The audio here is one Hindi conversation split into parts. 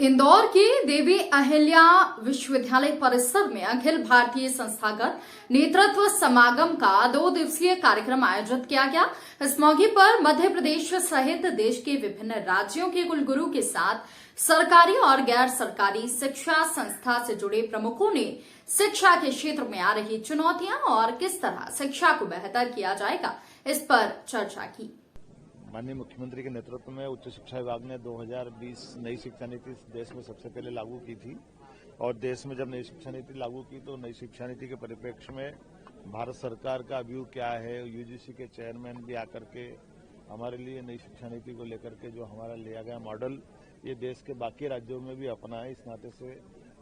इंदौर के देवी अहिल्या विश्वविद्यालय परिसर में अखिल भारतीय संस्थागत नेतृत्व समागम का 2 दिवसीय कार्यक्रम आयोजित किया गया। इस मौके पर मध्य प्रदेश सहित देश के विभिन्न राज्यों के कुलगुरु के साथ सरकारी और गैर सरकारी शिक्षा संस्था से जुड़े प्रमुखों ने शिक्षा के क्षेत्र में आ रही चुनौतियां और किस तरह शिक्षा को बेहतर किया जाएगा, इस पर चर्चा की। माननीय मुख्यमंत्री के नेतृत्व में उच्च शिक्षा विभाग ने 2020 नई शिक्षा नीति देश में सबसे पहले लागू की थी और देश में जब नई शिक्षा नीति लागू की तो नई शिक्षा नीति के परिप्रेक्ष्य में भारत सरकार का व्यू क्या है, यूजीसी के चेयरमैन भी आकर के हमारे लिए नई शिक्षा नीति को लेकर के जो हमारा लिया गया मॉडल ये देश के बाकी राज्यों में भी अपना है। इस नाते से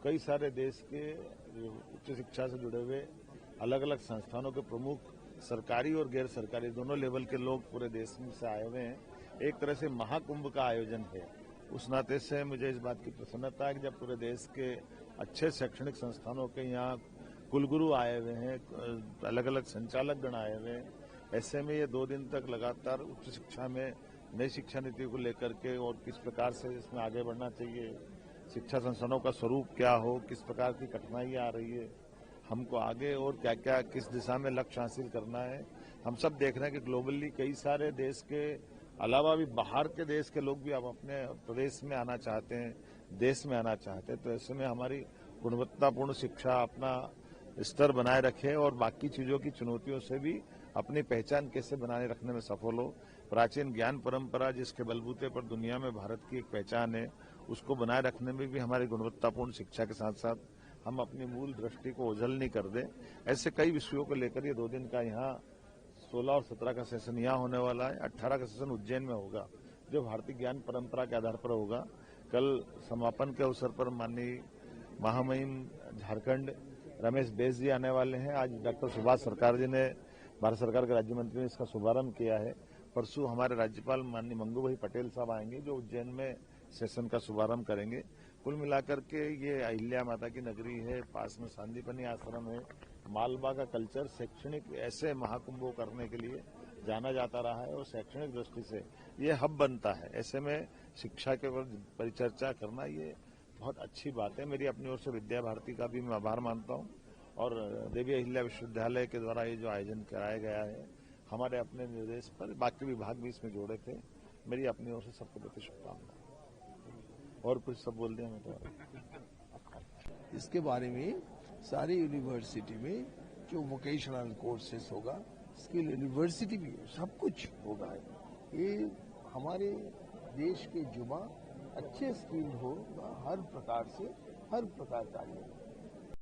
कई सारे देश के उच्च शिक्षा से जुड़े हुए अलग अलग संस्थानों के प्रमुख सरकारी और गैर सरकारी दोनों लेवल के लोग पूरे देश में से आए हुए हैं। एक तरह से महाकुंभ का आयोजन है। उस नाते से मुझे इस बात की प्रसन्नता है कि जब पूरे देश के अच्छे शैक्षणिक संस्थानों के यहाँ कुलगुरु आए हुए हैं, अलग अलग संचालक गण आए हुए हैं, ऐसे में ये 2 दिन तक लगातार उच्च शिक्षा में नई शिक्षा नीति को लेकर के और किस प्रकार से इसमें आगे बढ़ना चाहिए, शिक्षा संस्थानों का स्वरूप क्या हो, किस प्रकार की कठिनाइयाँ आ रही है, हमको आगे और क्या क्या किस दिशा में लक्ष्य हासिल करना है। हम सब देख रहे हैं कि ग्लोबली कई सारे देश के अलावा भी बाहर के देश के लोग भी अब अपने प्रदेश में आना चाहते हैं, देश में आना चाहते हैं। तो ऐसे में हमारी गुणवत्तापूर्ण शिक्षा अपना स्तर बनाए रखे और बाकी चीजों की चुनौतियों से भी अपनी पहचान कैसे बनाए रखने में सफल हो। प्राचीन ज्ञान परंपरा जिसके बलबूते पर दुनिया में भारत की एक पहचान है, उसको बनाए रखने में भी हमारी गुणवत्तापूर्ण शिक्षा के साथ साथ हम अपनी मूल दृष्टि को ओझल नहीं कर दें। ऐसे कई विषयों को लेकर ये 2 दिन का यहाँ 16 और 17 का सेशन यहाँ होने वाला है। 18 का सेशन उज्जैन में होगा जो भारतीय ज्ञान परंपरा के आधार पर होगा। कल समापन के अवसर पर माननीय महामहिम झारखंड रमेश बैस जी आने वाले हैं। आज डॉक्टर सुभाष सरकार जी ने, भारत सरकार के राज्य मंत्री ने इसका शुभारंभ किया है। परसों हमारे राज्यपाल माननीय मंगू भाई पटेल साहब आएंगे जो उज्जैन में सेशन का शुभारंभ करेंगे। कुल मिलाकर के ये अहिल्या माता की नगरी है, पास में सांदीपनी आश्रम है। मालवा का कल्चर शैक्षणिक ऐसे महाकुंभों करने के लिए जाना जाता रहा है और शैक्षणिक दृष्टि से ये हब बनता है। ऐसे में शिक्षा के परिचर्चा करना ये बहुत अच्छी बात है। मेरी अपनी ओर से विद्या भारती का भी मैं आभार मानता हूँ और देवी अहिल्या विश्वविद्यालय के द्वारा ये जो आयोजन कराया गया है हमारे अपने निर्देश पर बाकी विभाग भी इसमें जोड़े थे। मेरी अपनी ओर से सबको प्रति शुभकामनाएं। और कुछ सब बोल दिया मैं तो। इसके बारे में सारी यूनिवर्सिटी में जो वोकेशनल कोर्सेस होगा, स्किल यूनिवर्सिटी भी सब कुछ होगा। ये हमारे देश के युवा अच्छे स्किल्ड हो हर प्रकार से, हर प्रकार का